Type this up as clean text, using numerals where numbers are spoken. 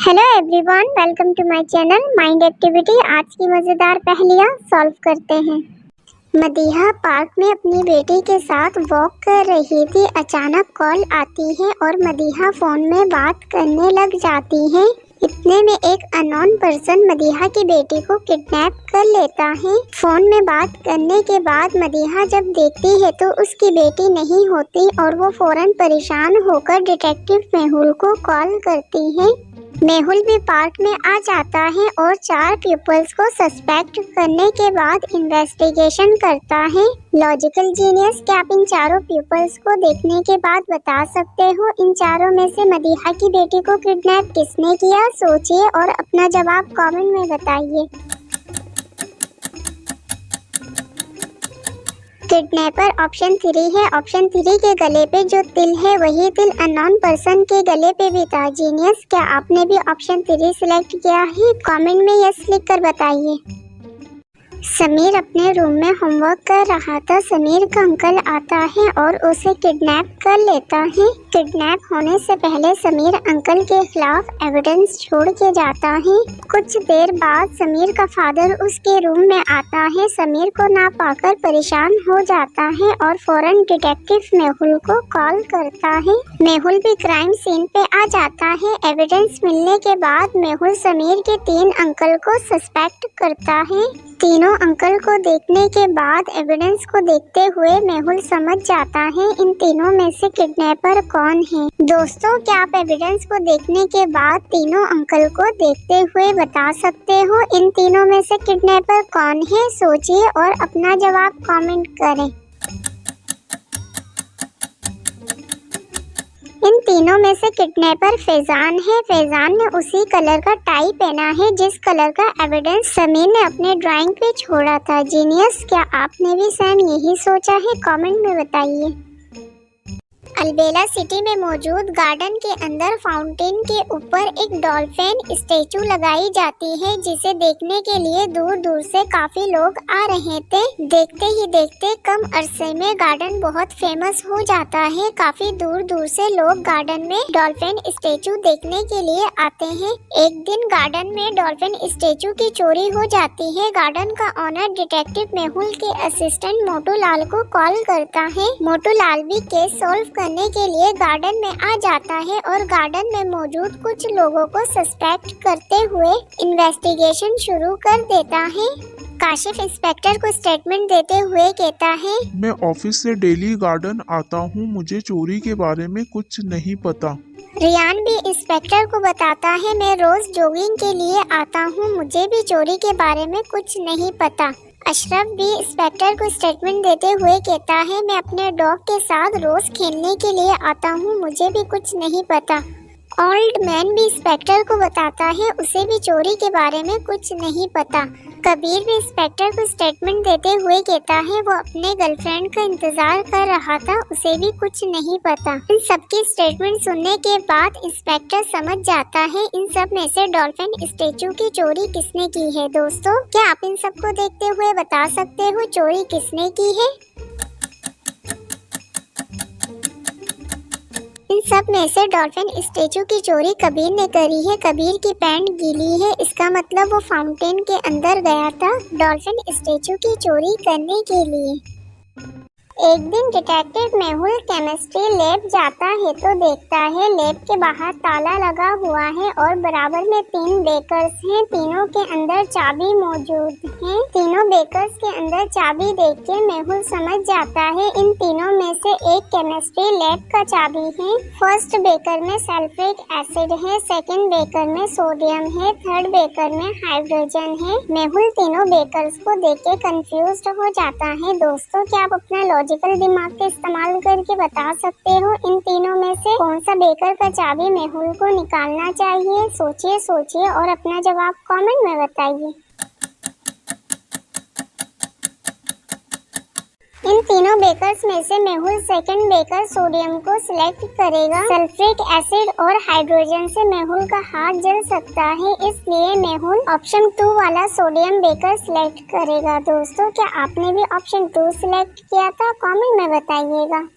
Hello everyone, welcome to my channel mind activity. आज की मज़ेदार पहेलियाँ सॉल्व करते हैं। मदीहा पार्क में अपनी बेटी के साथ वॉक कर रही थी। अचानक कॉल आती है और मदीहा फ़ोन में बात करने लग जाती है। इतने में एक अननोन पर्सन मदीहा की बेटी को किडनैप कर लेता है। फ़ोन में बात करने के बाद मदीहा जब देखती है तो उसकी बेटी नहीं होती और वो फ़ौरन परेशान होकर डिटेक्टिव मेहुल को कॉल करती है। मेहुल भी पार्क में आ जाता है और 4 पीपल्स को सस्पेक्ट करने के बाद इन्वेस्टिगेशन करता है। लॉजिकल जीनियस, क्या आप इन चारों पीपल्स को देखने के बाद बता सकते हो इन चारों में से मदीहा की बेटी को किडनैप किसने किया? सोचिए और अपना जवाब कमेंट में बताइए। किडनैपर ऑप्शन 3 है। ऑप्शन 3 के गले पे जो तिल है वही तिल अननोन पर्सन के गले पे भी था। जीनियस, क्या आपने भी ऑप्शन 3 सिलेक्ट किया है? कमेंट में यस लिख कर बताइए। समीर अपने रूम में होमवर्क कर रहा था। समीर का अंकल आता है और उसे किडनैप कर लेता है। किडनैप होने से पहले समीर अंकल के खिलाफ एविडेंस छोड़ के जाता है। कुछ देर बाद समीर का फादर उसके रूम में आता है। समीर को ना पाकर परेशान हो जाता है और फौरन डिटेक्टिव मेहुल को कॉल करता है। मेहुल भी क्राइम सीन पे आ जाता है। एविडेंस मिलने के बाद मेहुल समीर के 3 अंकल को सस्पेक्ट करता है। तीनों अंकल को देखने के बाद एविडेंस को देखते हुए मेहुल समझ जाता है इन तीनों में से किडनैपर कौन है। दोस्तों, क्या आप एविडेंस को देखने के बाद तीनों अंकल को देखते हुए बता सकते हो इन तीनों में से किडनैपर कौन है? सोचिए और अपना जवाब कमेंट करें। इन तीनों में से किडनैपर फैजान है। फैजान ने उसी कलर का टाई पहना है जिस कलर का एविडेंस समीर ने अपने ड्राइंग पे छोड़ा था। जीनियस, क्या आपने भी सेम यही सोचा है? कमेंट में बताइए। अलबेला सिटी में मौजूद गार्डन के अंदर फाउंटेन के ऊपर एक डॉल्फिन स्टैचू लगाई जाती है जिसे देखने के लिए दूर दूर से काफी लोग आ रहे थे। देखते ही देखते कम अरसे में गार्डन बहुत फेमस हो जाता है। काफी दूर दूर से लोग गार्डन में डॉल्फिन स्टैचू देखने के लिए आते हैं। एक दिन गार्डन में डॉल्फिन स्टैचू की चोरी हो जाती है। गार्डन का ऑनर डिटेक्टिव मेहुल के असिस्टेंट मोटू लाल को कॉल करता है। मोटू लाल भी केस सॉल्व करने के लिए गार्डन में आ जाता है और गार्डन में मौजूद कुछ लोगों को सस्पेक्ट करते हुए इन्वेस्टिगेशन शुरू कर देता है। काशिफ इंस्पेक्टर को स्टेटमेंट देते हुए कहता है, मैं ऑफिस से डेली गार्डन आता हूँ, मुझे चोरी के बारे में कुछ नहीं पता। रियान भी इंस्पेक्टर को बताता है, मैं रोज जॉगिंग के लिए आता हूँ, मुझे भी चोरी के बारे में कुछ नहीं पता। अशरफ भी इंस्पेक्टर को स्टेटमेंट देते हुए कहता है, मैं अपने डॉग के साथ रोज खेलने के लिए आता हूँ, मुझे भी कुछ नहीं पता। ओल्ड मैन भी इंस्पेक्टर को बताता है उसे भी चोरी के बारे में कुछ नहीं पता। कबीर भी इंस्पेक्टर को स्टेटमेंट देते हुए कहता है वो अपने गर्लफ्रेंड का इंतजार कर रहा था, उसे भी कुछ नहीं पता। इन सबकी स्टेटमेंट सुनने के बाद इंस्पेक्टर समझ जाता है इन सब में से डॉल्फिन स्टैचू की चोरी किसने की है। दोस्तों, क्या आप इन सबको देखते हुए बता सकते हो चोरी किसने की है? इन सब में से डॉल्फिन स्टैचू की चोरी कबीर ने करी है। कबीर की पैंट गीली है, इसका मतलब वो फाउंटेन के अंदर गया था डॉल्फिन स्टैचू की चोरी करने के लिए। एक दिन डिटेक्टिव मेहुल केमिस्ट्री लैब जाता है तो देखता है लैब के बाहर ताला लगा हुआ है और बराबर में 3 बेकर्स हैं। तीनों के अंदर चाबी मौजूद है। तीनों बेकर्स के अंदर चाबी देख के मेहुल समझ जाता है इन तीनों में से एक केमिस्ट्री लैब का चाबी है। फर्स्ट बेकर में सल्फ्रिक एसिड है, सेकंड बेकर में सोडियम है, थर्ड बेकर में हाइड्रोजन है। मेहुल तीनों बेकर्स को देख के कंफ्यूज्ड हो जाता है। दोस्तों, क्या आप अपना लॉजिकल दिमाग का इस्तेमाल करके बता सकते हो इन तीनों में से कौन सा बेकर का चाबी मेहुल को निकालना चाहिए? सोचिए और अपना जवाब कमेंट में बताइए। इन तीनों बेकर्स में से मेहुल सेकंड बेकर सोडियम को सिलेक्ट करेगा। सल्फ्रिक एसिड और हाइड्रोजन से मेहुल का हाथ जल सकता है, इसलिए मेहुल ऑप्शन 2 वाला सोडियम बेकर सिलेक्ट करेगा। दोस्तों, क्या आपने भी ऑप्शन 2 सिलेक्ट किया था? कमेंट में बताइएगा।